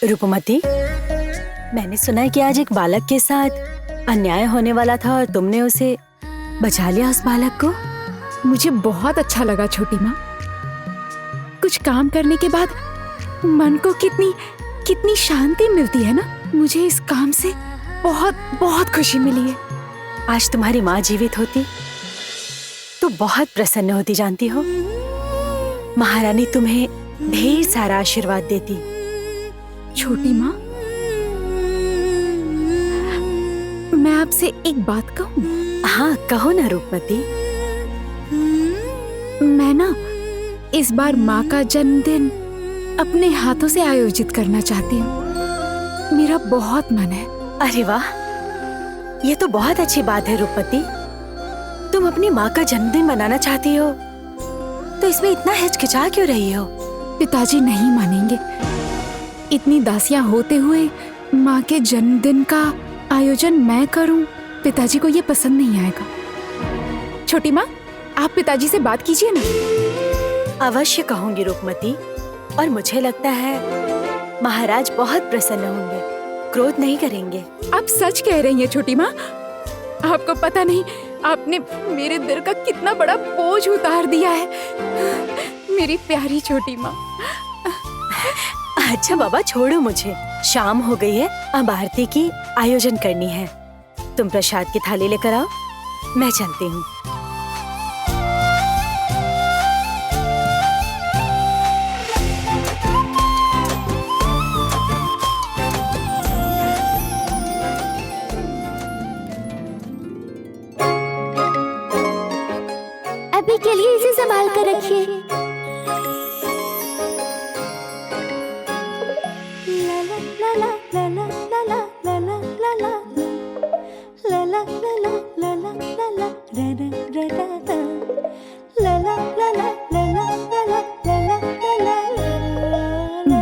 रूपमती, मैंने सुना है कि आज एक बालक के साथ अन्याय होने वाला था और तुमने उसे बचा लिया, उस बालक को। मुझे बहुत अच्छा लगा छोटी माँ। कुछ काम करने के बाद मन को कितनी शांति मिलती है ना। मुझे इस काम से बहुत बहुत खुशी मिली है। आज तुम्हारी माँ जीवित होती तो बहुत प्रसन्न होती, जानती हो। महारानी तुम्हें ढेर सारा आशीर्वाद देती। छोटी माँ, मैं आपसे एक बात कहूँ? हाँ, कहो ना रूपमती। मैं ना इस बार माँ का जन्मदिन अपने हाथों से आयोजित करना चाहती हूँ। मेरा बहुत मन है। अरे वाह, ये तो बहुत अच्छी बात है रूपमती। तुम अपनी माँ का जन्मदिन मनाना चाहती हो, तो इसमें इतना हिचकिचा क्यों रही हो? पिताजी नहीं मानेंगे। इतनी दासियां होते हुए माँ के जन्मदिन का आयोजन मैं करूं, पिताजी को ये पसंद नहीं आएगा। छोटी माँ, आप पिताजी से बात कीजिए ना। अवश्य कहूंगी रूपमती, और मुझे लगता है महाराज बहुत प्रसन्न होंगे, क्रोध नहीं करेंगे। आप सच कह रही हैं छोटी माँ। आपको पता नहीं आपने मेरे दिल का कितना बड़ा बोझ उतार दिया है, मेरी प्यारी छोटी माँ। अच्छा बाबा, छोड़ो मुझे। शाम हो गई है, अब आरती की आयोजन करनी है। तुम प्रसाद की थाली लेकर आओ, मैं चलती हूँ। अभी के लिए इसे संभाल कर रखिए।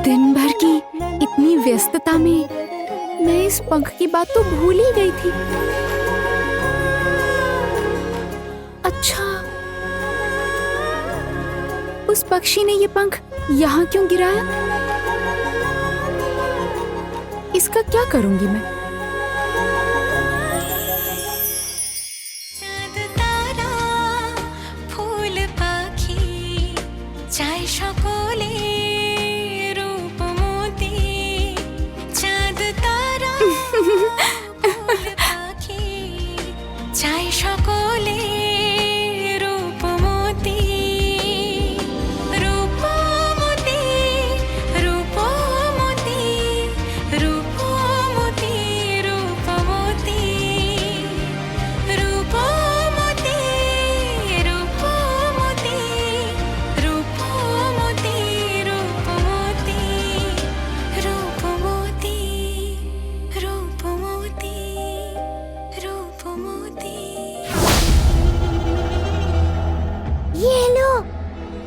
दिन भर की इतनी व्यस्तता में मैं इस पंख की बात तो भूल ही गई थी। अच्छा, उस पक्षी ने ये पंख यहाँ क्यों गिराया? इसका क्या करूंगी मैं? चाँद तारा फूल पाखी चाय সকলে रूप मोती। चाँद तारा फूल पाखी चाय সকলে रूप मोती। रूप मोती, रूप मोती, रूप मोती, रूप मोती, रूप मोती, रूप मोती, रूप मोती, रूप मोती, रूप मोती, रूप मोती, रूप मोती। ये लो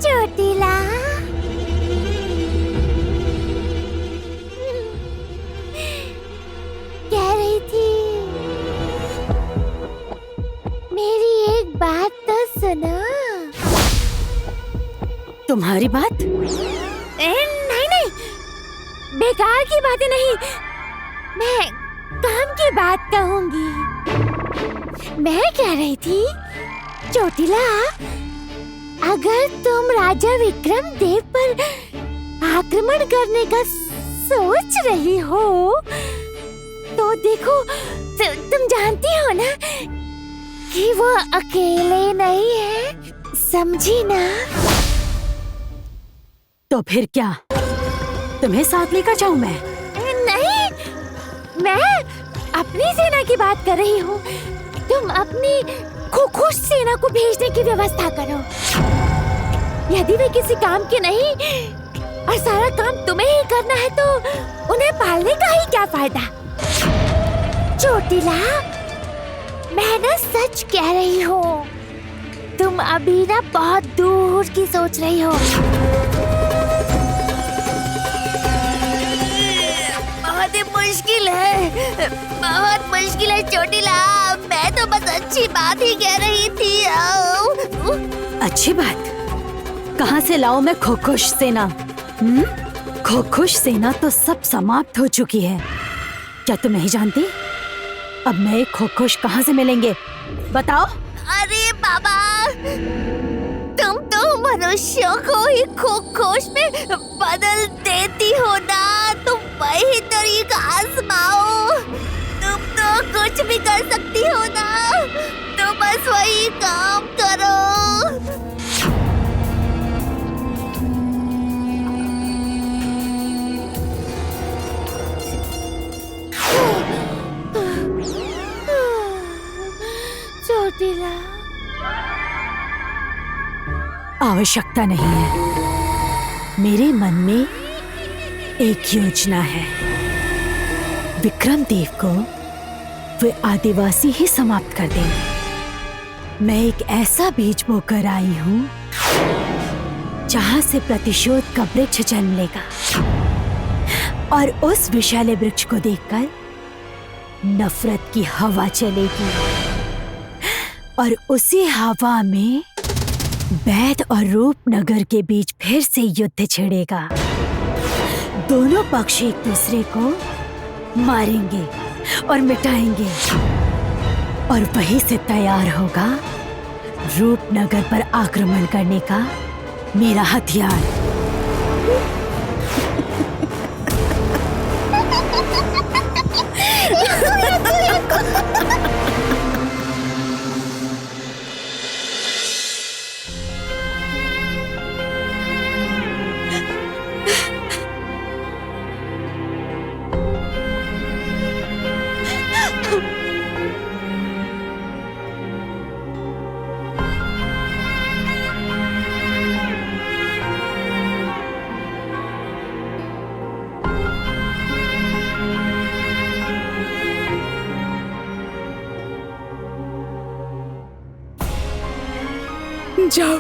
चोटिला। कह रही थी, मेरी एक बात तो सुनो। तुम्हारी बात? नहीं नहीं, बेकार की बातें नहीं, मैं काम की बात कहूंगी। मैं कह रही थी चोटिला, अगर तुम राजा विक्रम देव पर आक्रमण करने का सोच रही हो, तो देखो तुम जानती हो ना कि वो अकेले नहीं है, समझी ना? तो फिर क्या, तुम्हें साथ लेकर जाऊं मैं? नहीं, मैं अपनी सेना की बात कर रही हूँ। तुम अपनी खुश सेना को भेजने की व्यवस्था करो। यदि वे किसी काम के नहीं और सारा काम तुम्हें ही करना है, तो उन्हें पालने का ही क्या फायदा? चोटिला, मैं ना सच कह रही हूँ, तुम अभी ना बहुत दूर की सोच रही हो। बहुत ही मुश्किल है, बहुत मुश्किल है चोटिला। मैं तो बस अच्छी बात ही कह रही थी। अच्छी बात? कहाँ से लाऊं मैं खुश सेना? खोखुश सेना तो सब समाप्त हो चुकी है। क्या तुम नहीं जानती? अब नए खोखुश कहाँ से मिलेंगे? बताओ। अरे बाबा, तुम तो मनुष्यों को ही खोखोश में बदल देती हो ना। तुम वही तरीका आजमाओ। तुम तो कुछ भी कर सकती हो ना। तो बस वही काम करो। चोटिला, आवश्यकता नहीं है। मेरे मन में एक योजना है। विक्रम देव को वे आदिवासी ही समाप्त कर देंगे। मैं एक ऐसा बीज बोकर आई हूं जहां से प्रतिशोध का वृक्ष जन्म लेगा, और उस विशाल वृक्ष को देखकर नफरत की हवा चलेगी, और उसी हवा में वैद और रूपनगर के बीच फिर से युद्ध छिड़ेगा। दोनों पक्ष एक दूसरे को मारेंगे और मिटाएंगे, और वहीं से तैयार होगा रूपनगर पर आक्रमण करने का मेरा हथियार। जाओ,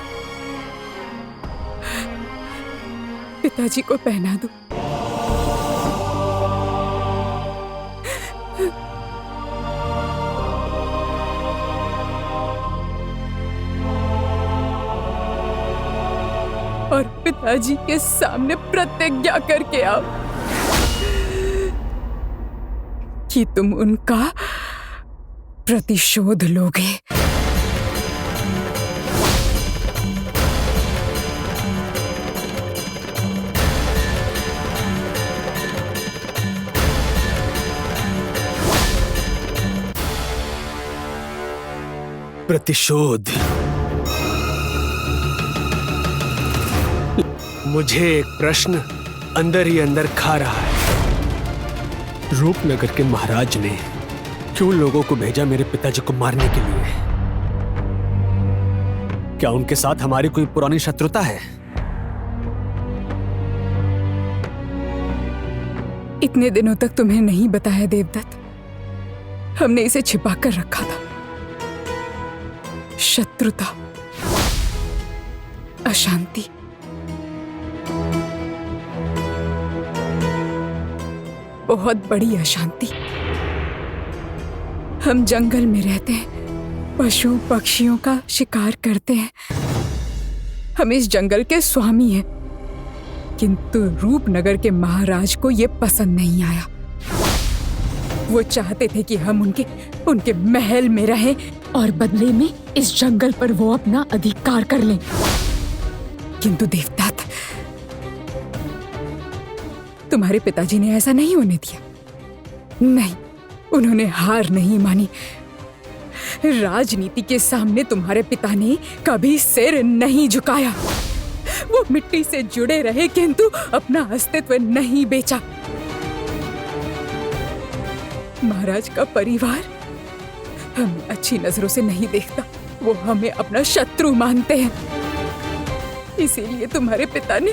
पिताजी को पहना दो। और पिताजी के सामने प्रतिज्ञा करके आओ कि तुम उनका प्रतिशोध लोगे। प्रतिशोध। मुझे एक प्रश्न अंदर ही अंदर खा रहा है। रूपनगर के महाराज ने क्यों लोगों को भेजा मेरे पिताजी को मारने के लिए? क्या उनके साथ हमारी कोई पुरानी शत्रुता है? इतने दिनों तक तुम्हें नहीं बताया देवदत्त। हमने इसे छिपा कर रखा था। शत्रुता, अशांति, बहुत बड़ी अशांति। हम जंगल में रहते हैं, पशु पक्षियों का शिकार करते हैं। हम इस जंगल के स्वामी हैं, किंतु रूपनगर के महाराज को यह पसंद नहीं आया। वो चाहते थे कि हम उनके महल में रहें और बदले में इस जंगल पर वो अपना अधिकार कर लें। किंतु देवदत्त, तुम्हारे पिताजी ने ऐसा नहीं होने दिया। नहीं, उन्होंने हार नहीं मानी। राजनीति के सामने तुम्हारे पिता ने कभी सिर नहीं झुकाया। वो मिट्टी से जुड़े रहे, किंतु अपना अस्तित्व नहीं बेचा। महाराज का परिवार हमें अच्छी नजरों से नहीं देखता। वो हमें अपना शत्रु मानते हैं। इसीलिए तुम्हारे पिता ने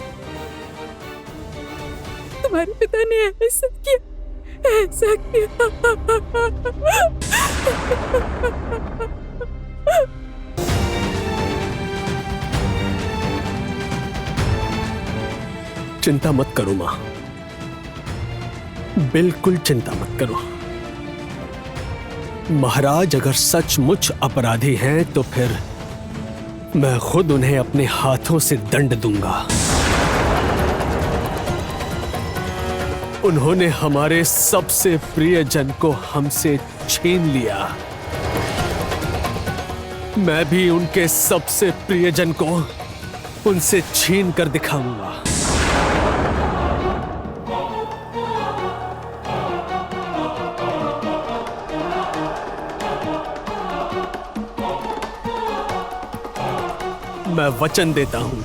ऐसा किया। चिंता मत करो माँ, बिल्कुल चिंता मत करो। महाराज अगर सचमुच अपराधी हैं तो फिर मैं खुद उन्हें अपने हाथों से दंड दूंगा। उन्होंने हमारे सबसे प्रियजन को हमसे छीन लिया। मैं भी उनके सबसे प्रियजन को उनसे छीन कर दिखाऊंगा। मैं वचन देता हूं।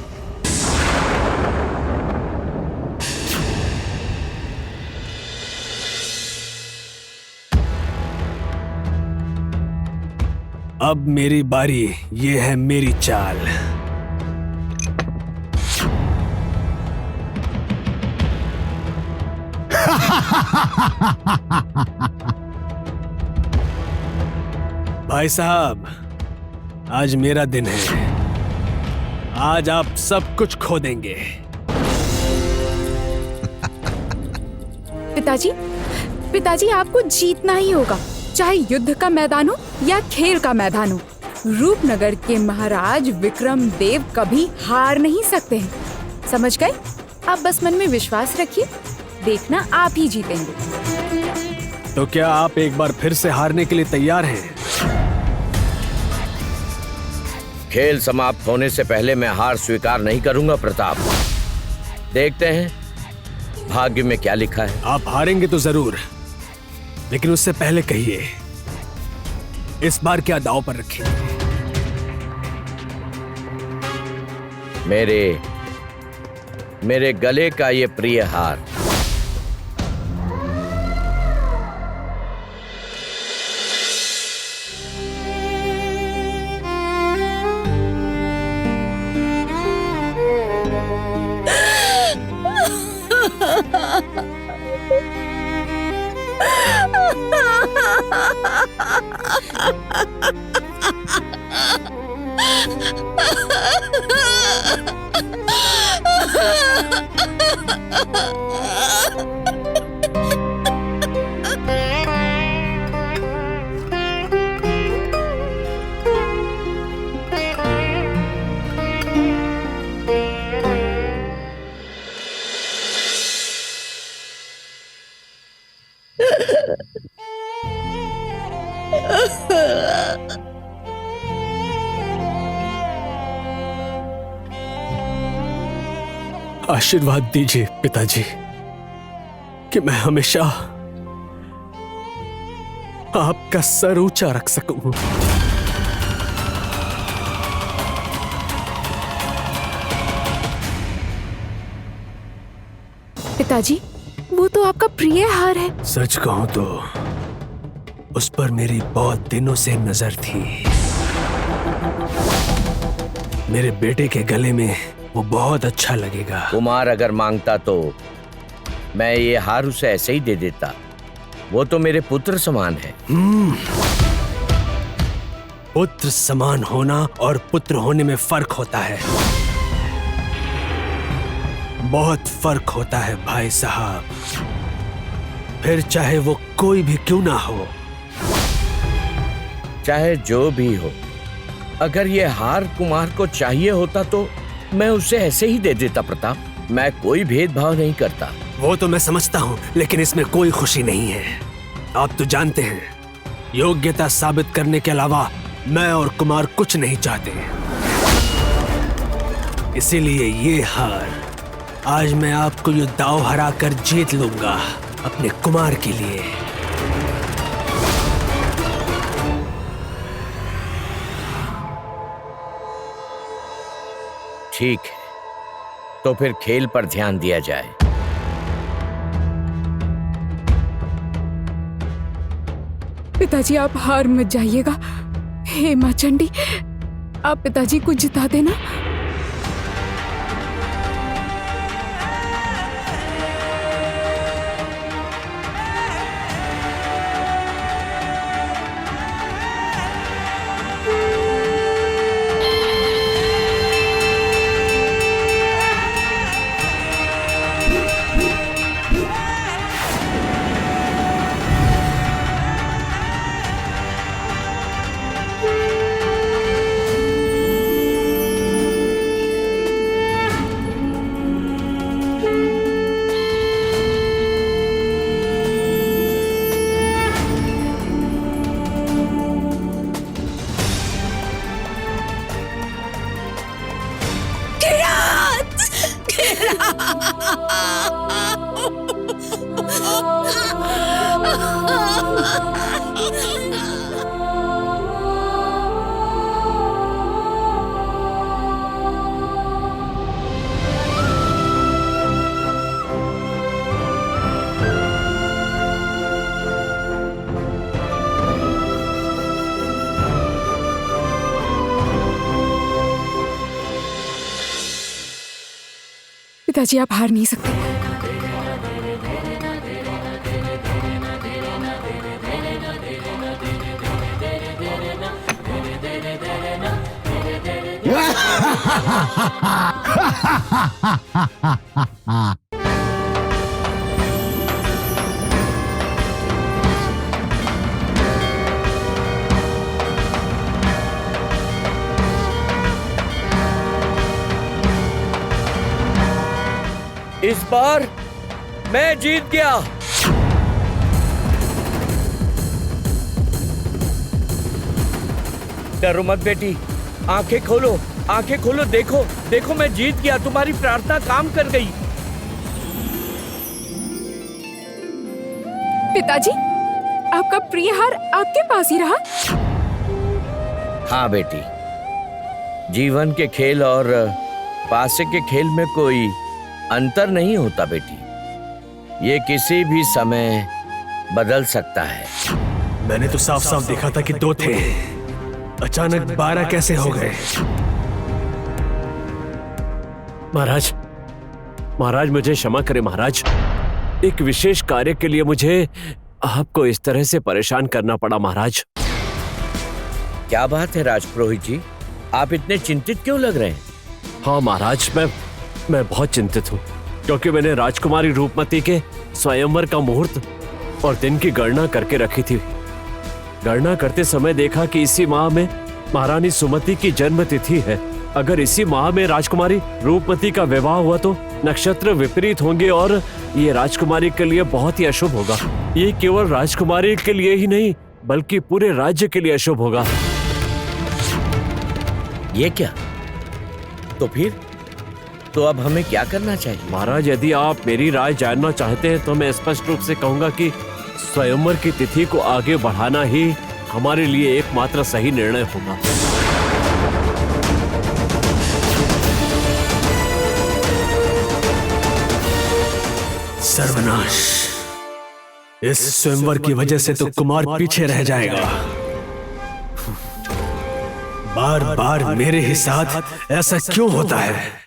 अब मेरी बारी, ये है मेरी चाल। भाई साहब, आज मेरा दिन है। आज आप सब कुछ खो देंगे। पिताजी आपको जीतना ही होगा, चाहे युद्ध का मैदान हो या खेल का मैदान हो। रूपनगर के महाराज विक्रम देव कभी हार नहीं सकते हैं, समझ गए? आप बस मन में विश्वास रखिए, देखना आप ही जीतेंगे। तो क्या आप एक बार फिर से हारने के लिए तैयार हैं? खेल समाप्त होने से पहले मैं हार स्वीकार नहीं करूंगा प्रताप। देखते हैं भाग्य में क्या लिखा है। आप हारेंगे तो जरूर, लेकिन उससे पहले कहिए, इस बार क्या दांव पर रखेंगे? मेरे गले का ये प्रिय हार। आशीर्वाद दीजिए पिताजी कि मैं हमेशा आपका सर ऊंचा रख सकूं। पिताजी, वो तो आपका प्रिय हार है। सच कहूं तो उस पर मेरी बहुत दिनों से नजर थी। मेरे बेटे के गले में वो बहुत अच्छा लगेगा। कुमार अगर मांगता तो मैं ये हार उसे ऐसे ही दे देता। वो तो मेरे पुत्र समान है। पुत्र समान होना और पुत्र होने में फर्क होता है, बहुत फर्क होता है भाई साहब। फिर चाहे वो कोई भी क्यों ना हो, चाहे जो भी हो, अगर ये हार कुमार को चाहिए होता तो मैं उसे ऐसे ही दे देता प्रताप। मैं कोई भेदभाव नहीं करता। वो तो मैं समझता हूँ, लेकिन इसमें कोई खुशी नहीं है। आप तो जानते हैं, योग्यता साबित करने के अलावा मैं और कुमार कुछ नहीं चाहते। इसीलिए ये हार आज मैं आपको ये दांव हरा कर जीत लूंगा अपने कुमार के लिए। ठीक है, तो फिर खेल पर ध्यान दिया जाए। पिताजी, आप हार मत जाइएगा। हे मां चंडी, आप पिताजी को जिता देना। पिताजी आप हार नहीं सकते। इस बार मैं जीत गया। डरो मत बेटी, आंखें खोलो, आंखें खोलो, देखो देखो मैं जीत गया, तुम्हारी प्रार्थना काम कर गई। पिताजी, आपका प्रिय हार आपके पास ही रहा? हाँ बेटी, जीवन के खेल और पासे के खेल में कोई अंतर नहीं होता बेटी, ये किसी भी समय बदल सकता है। मैंने तो साफ साफ देखा था कि 2 थे, अचानक 12 कैसे हो गए? महाराज, महाराज मुझे क्षमा करें महाराज, एक विशेष कार्य के लिए मुझे आपको इस तरह से परेशान करना पड़ा महाराज। क्या बात है राजपुरोहित जी, आप इतने चिंतित क्यों लग रहे हैं? हाँ महाराज, मैं बहुत चिंतित हूँ, क्योंकि मैंने राजकुमारी रूपमती के स्वयंवर का मुहूर्त और दिन की गणना करके रखी थी। गणना करते समय देखा कि इसी माह में महारानी सुमति की जन्म तिथि है। अगर इसी माह में राजकुमारी रूपमती का विवाह हुआ तो नक्षत्र विपरीत होंगे और ये राजकुमारी के लिए बहुत ही अशुभ होगा। ये केवल राजकुमारी के लिए ही नहीं बल्कि पूरे राज्य के लिए अशुभ होगा। ये क्या? तो फिर तो अब हमें क्या करना चाहिए? महाराज, यदि आप मेरी राय जानना चाहते हैं तो मैं स्पष्ट रूप से कहूंगा कि स्वयंवर की तिथि को आगे बढ़ाना ही हमारे लिए एकमात्र सही निर्णय होगा। सर्वनाश, इस स्वयंवर की वजह से तो कुमार पीछे रह जाएगा। बार बार मेरे ही साथ ऐसा क्यों होता है?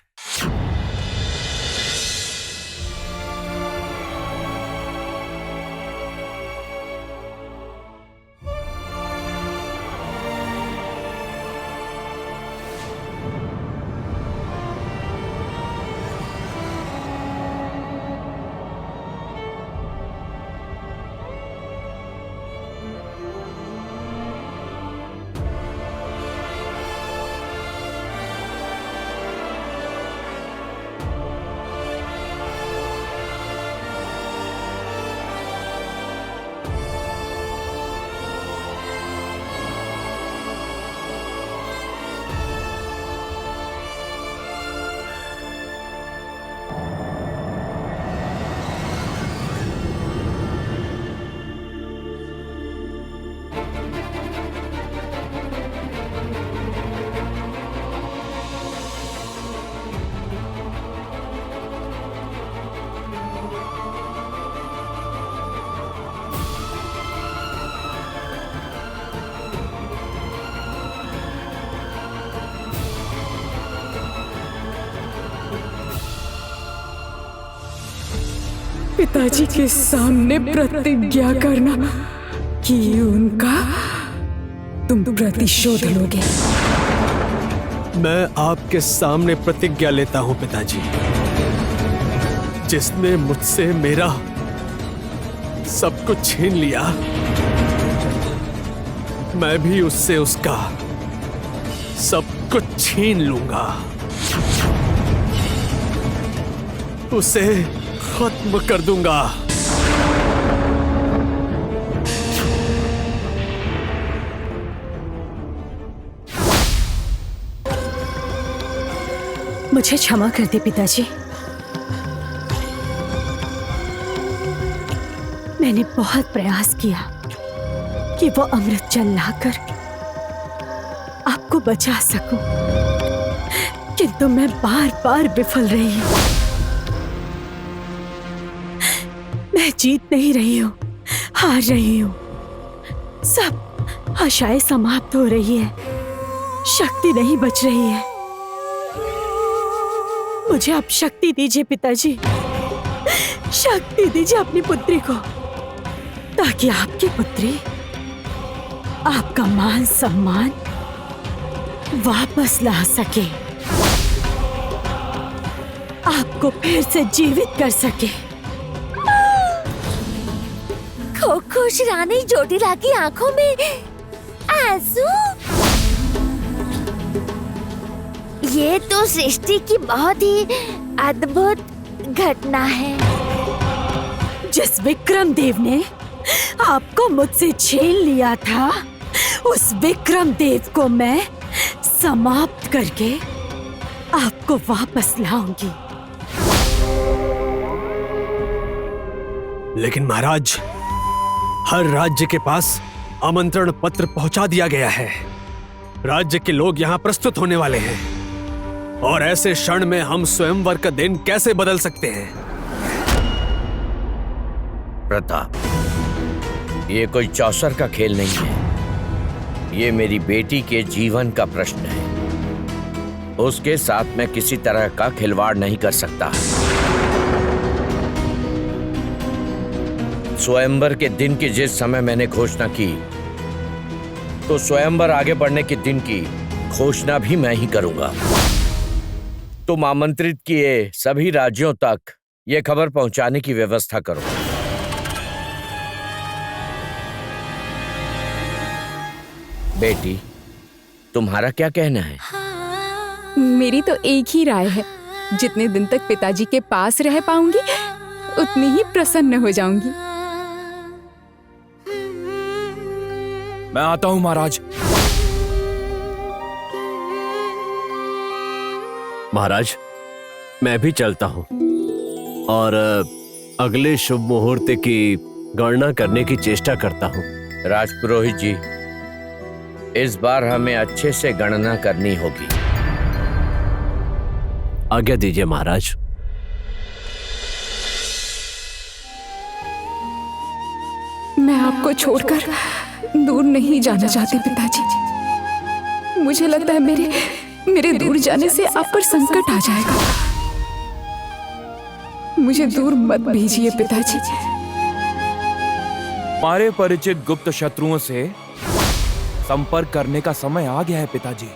पिताजी के सामने प्रतिज्ञा करना कि उनका तुम प्रतिशोध लोगे। मैं आपके सामने प्रतिज्ञा लेता हूं पिताजी, जिसने मुझसे मेरा सब कुछ छीन लिया, मैं भी उससे उसका सब कुछ छीन लूंगा, उसे खत्म कर दूंगा। मुझे क्षमा कर दे पिताजी, मैंने बहुत प्रयास किया कि वो अमृत जल लाकर आपको बचा सकूं, किंतु मैं बार बार विफल रही हूं। मैं जीत नहीं रही हूं, हार रही हूं। सब आशाएं समाप्त हो रही है, शक्ति नहीं बच रही है। मुझे आप शक्ति दीजिए पिताजी, शक्ति दीजिए अपनी पुत्री को, ताकि आपकी पुत्री आपका मान सम्मान वापस ला सके, आपको फिर से जीवित कर सके। खुश रानी ज्योतिला की आंखों में आंसू। ये तो सृष्टि की बहुत ही अद्भुत घटना है। जिस विक्रम देव ने आपको मुझसे छीन लिया था, उस विक्रम देव को मैं समाप्त करके आपको वापस लाऊंगी। लेकिन महाराज, हर राज्य के पास आमंत्रण पत्र पहुंचा दिया गया है। राज्य के लोग यहाँ प्रस्तुत होने वाले हैं, और ऐसे क्षण में हम स्वयंवर का दिन कैसे बदल सकते हैं? प्रताप, ये कोई चौसर का खेल नहीं है। ये मेरी बेटी के जीवन का प्रश्न है। उसके साथ मैं किसी तरह का खिलवाड़ नहीं कर सकता। स्वयंवर के दिन की जिस समय मैंने घोषणा की, तो स्वयंवर आगे बढ़ने के दिन की घोषणा भी मैं ही करूंगा। तुम आमंत्रित किए सभी राज्यों तक यह खबर पहुंचाने की व्यवस्था करो। बेटी, तुम्हारा क्या कहना है? मेरी तो एक ही राय है, जितने दिन तक पिताजी के पास रह पाऊंगी उतनी ही प्रसन्न हो जाऊंगी। मैं आता हूं महाराज। महाराज, मैं भी चलता हूँ और अगले शुभ मुहूर्त की गणना करने की चेष्टा करता हूँ। राजपुरोहित जी, इस बार हमें अच्छे से गणना करनी होगी। आज्ञा दीजिए महाराज। मैं आपको छोड़कर दूर नहीं जाना चाहती पिताजी। मुझे लगता है मेरे दूर जाने से आप पर संकट आ जाएगा। मुझे दूर मत भेजिए पिताजी। हमारे परिचित गुप्त शत्रुओं से संपर्क करने का समय आ गया है पिताजी।